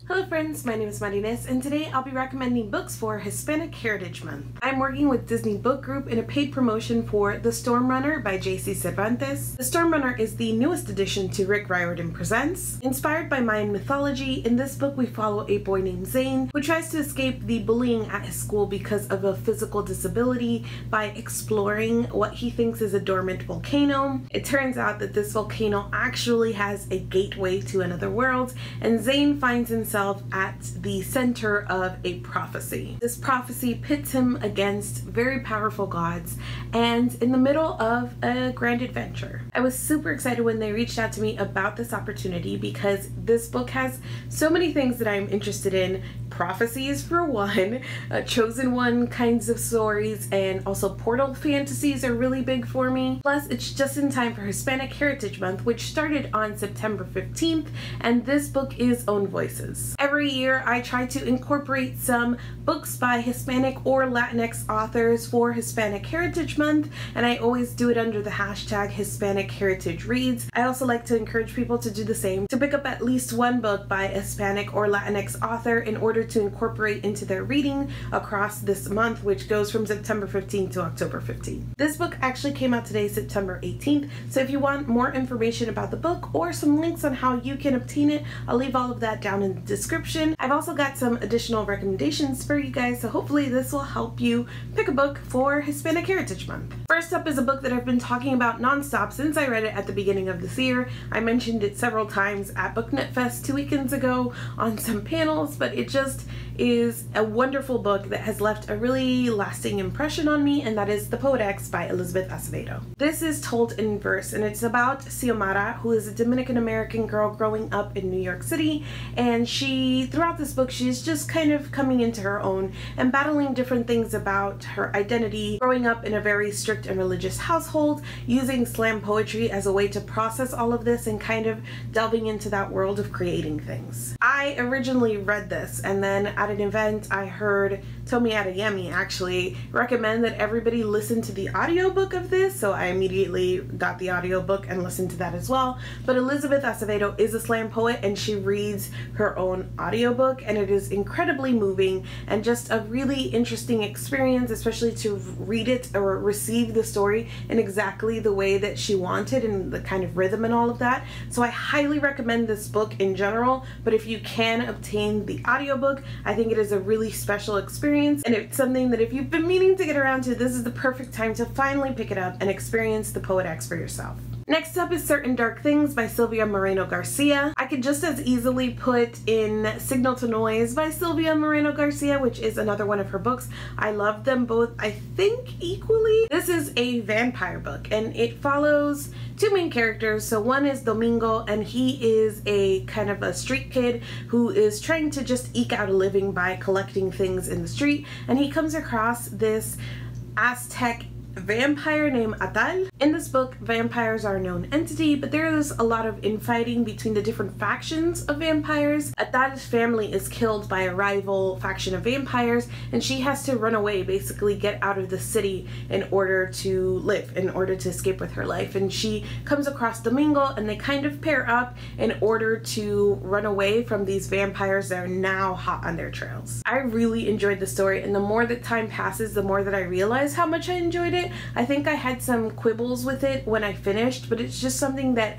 Hello friends, my name is Marines, and today I'll be recommending books for Hispanic Heritage Month. I'm working with Disney Book Group in a paid promotion for The Storm Runner by J.C. Cervantes. The Storm Runner is the newest addition to Rick Riordan Presents. Inspired by Mayan mythology, in this book we follow a boy named Zane who tries to escape the bullying at his school because of a physical disability by exploring what he thinks is a dormant volcano. It turns out that this volcano actually has a gateway to another world, and Zane finds himself at the center of a prophecy. This prophecy pits him against very powerful gods and in the middle of a grand adventure. I was super excited when they reached out to me about this opportunity because this book has so many things that I'm interested in. Prophecies for one, chosen one kinds of stories, and also portal fantasies are really big for me. Plus, it's just in time for Hispanic Heritage Month, which started on September 15th, and this book is Own Voices. Every year, I try to incorporate some books by Hispanic or Latinx authors for Hispanic Heritage Month, and I always do it under the hashtag Hispanic Heritage Reads. I also like to encourage people to do the same, to pick up at least one book by a Hispanic or Latinx author in order to incorporate into their reading across this month, which goes from September 15th to October 15th. This book actually came out today, September 18th, so if you want more information about the book or some links on how you can obtain it, I'll leave all of that down in the description. I've also got some additional recommendations for you guys, so hopefully this will help you pick a book for Hispanic Heritage Month. First up is a book that I've been talking about nonstop since I read it at the beginning of this year. I mentioned it several times at BookNet Fest 2 weekends ago on some panels, but it just is a wonderful book that has left a really lasting impression on me, and that is The Poet X by Elizabeth Acevedo. This is told in verse, and it's about Xiomara, who is a Dominican American girl growing up in New York City, and throughout this book, she's just kind of coming into her own and battling different things about her identity, growing up in a very strict and religious household, using slam poetry as a way to process all of this and kind of delving into that world of creating things. I originally read this, and then at an event I heard Tomi Adeyemi actually recommend that everybody listen to the audiobook of this, so I immediately got the audiobook and listened to that as well. But Elizabeth Acevedo is a slam poet, and she reads her own audiobook, and it is incredibly moving and just a really interesting experience, especially to read it or receive the story in exactly the way that she wanted and the kind of rhythm and all of that. So I highly recommend this book in general, but if you can obtain the audiobook, I think it is a really special experience, and it's something that if you've been meaning to get around to, this is the perfect time to finally pick it up and experience The Poet X for yourself. Next up is Certain Dark Things by Silvia Moreno-Garcia. I could just as easily put in Signal to Noise by Silvia Moreno-Garcia, which is another one of her books. I love them both, I think, equally. This is a vampire book, and it follows two main characters. So one is Domingo, and he is a kind of a street kid who is trying to just eke out a living by collecting things in the street, and he comes across this Aztec vampire named Dactyl. In this book, vampires are a known entity, but there is a lot of infighting between the different factions of vampires. Dactyl's family is killed by a rival faction of vampires, and she has to run away, basically get out of the city in order to live, in order to escape with her life. And she comes across Domingo, and they kind of pair up in order to run away from these vampires that are now hot on their trails. I really enjoyed the story, and the more that time passes, the more that I realize how much I enjoyed it. I think I had some quibbles with it when I finished, but it's just something that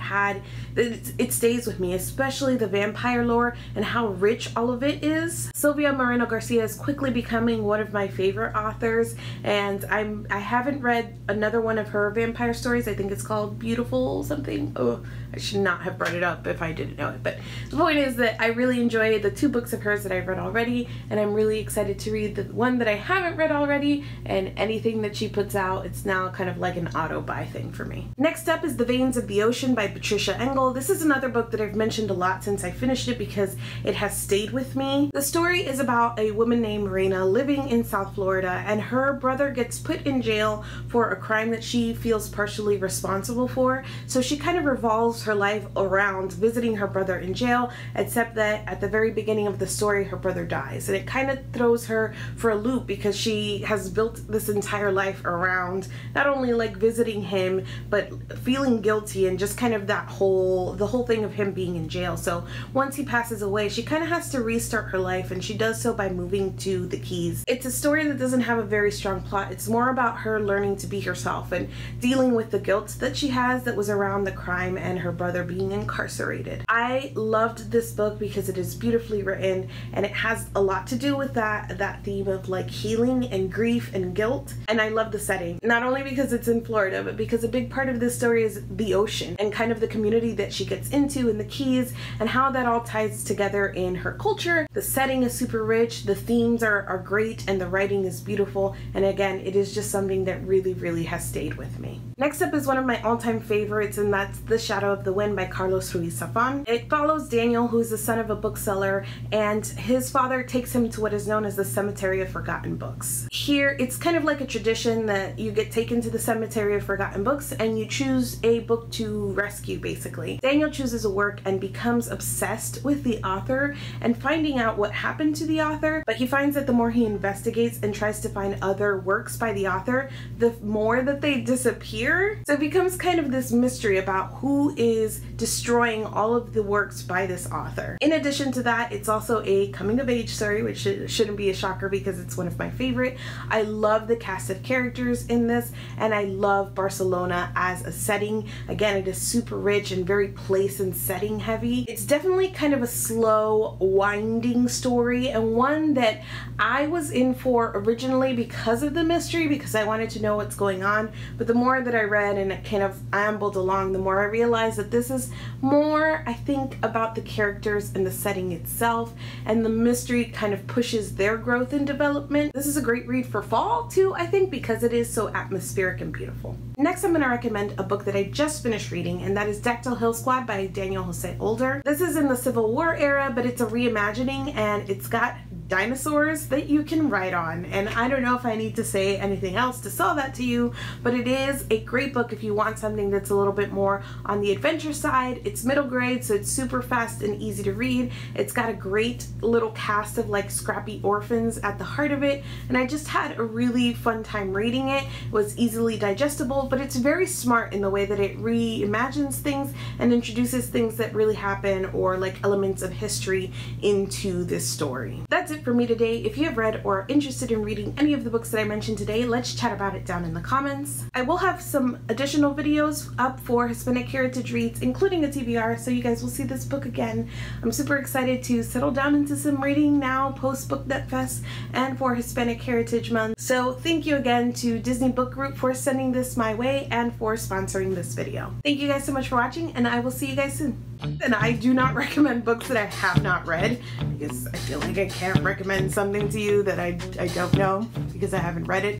it stays with me, especially the vampire lore and how rich all of it is. Silvia Moreno-Garcia is quickly becoming one of my favorite authors, and I haven't read another one of her vampire stories. I think it's called Beautiful something. Oh, I should not have brought it up if I didn't know it, but the point is that I really enjoy the two books of hers that I've read already, and I'm really excited to read the one that I haven't read already, and anything that she puts out, it's now kind of like an auto buy thing for me. Next up is The Veins of the Ocean by Patricia Engel. This is another book that I've mentioned a lot since I finished it because it has stayed with me. The story is about a woman named Marina living in South Florida, and her brother gets put in jail for a crime that she feels partially responsible for, so she kind of revolves revolves her life around visiting her brother in jail, except that at the very beginning of the story her brother dies, and it kind of throws her for a loop because she has built this entire life around not only like visiting him but feeling guilty and just kind of the whole thing of him being in jail. So once he passes away, she kind of has to restart her life, and she does so by moving to the Keys. It's a story that doesn't have a very strong plot. It's more about her learning to be herself and dealing with the guilt that she has that was around the crime and her brother being incarcerated. I loved this book because it is beautifully written, and it has a lot to do with that theme of like healing and grief and guilt. And I love the setting, not only because it's in Florida, but because a big part of this story is the ocean and kind of the community that she gets into in the Keys and how that all ties together in her culture. The setting is super rich, the themes are great, and the writing is beautiful, and again, it is just something that really has stayed with me. Next up is one of my all-time favorites, and that's The Shadow of the Wind by Carlos Ruiz Zafon. It follows Daniel, who's the son of a bookseller, and his father takes him to what is known as the Cemetery of Forgotten Books. Here, it's kind of like a tradition that you get taken to the Cemetery of Forgotten Books and you choose a book to rescue, basically. Daniel chooses a work and becomes obsessed with the author and finding out what happened to the author, but he finds that the more he investigates and tries to find other works by the author, the more that they disappear. So it becomes kind of this mystery about who is destroying all of the works by this author. In addition to that, it's also a coming-of-age story, which shouldn't be a shocker because it's one of my favorite. I love the cast of characters in this, and I love Barcelona as a setting. Again, it is super rich and very place and setting heavy. It's definitely kind of a slow, winding story, and one that I was in for originally because of the mystery, because I wanted to know what's going on. But the more that I read and it kind of ambled along, the more I realized that this is more, I think, about the characters and the setting itself, and the mystery kind of pushes their growth and development. This is a great read for fall too, I think, because it is so atmospheric and beautiful. Next, I'm going to recommend a book that I just finished reading, and that is Dactyl Hill Squad by Daniel Jose Older. This is in the Civil War era, but it's a reimagining, and it's got dinosaurs that you can ride on, and I don't know if I need to say anything else to sell that to you, but it is a great book if you want something that's a little bit more on the adventure side. It's middle grade, so it's super fast and easy to read. It's got a great little cast of like scrappy orphans at the heart of it, and I just had a really fun time reading it. It was easily digestible, but it's very smart in the way that it reimagines things and introduces things that really happen or like elements of history into this story. That's it for me today. If you have read or are interested in reading any of the books that I mentioned today, let's chat about it down in the comments. I will have some additional videos up for Hispanic Heritage Reads, including a TBR, so you guys will see this book again. I'm super excited to settle down into some reading now post Book Net Fest and for Hispanic Heritage Month. So thank you again to Disney Book Group for sending this my way and for sponsoring this video. Thank you guys so much for watching, and I will see you guys soon. And I do not recommend books that I have not read, because I feel like I can't recommend something to you that I don't know because I haven't read it.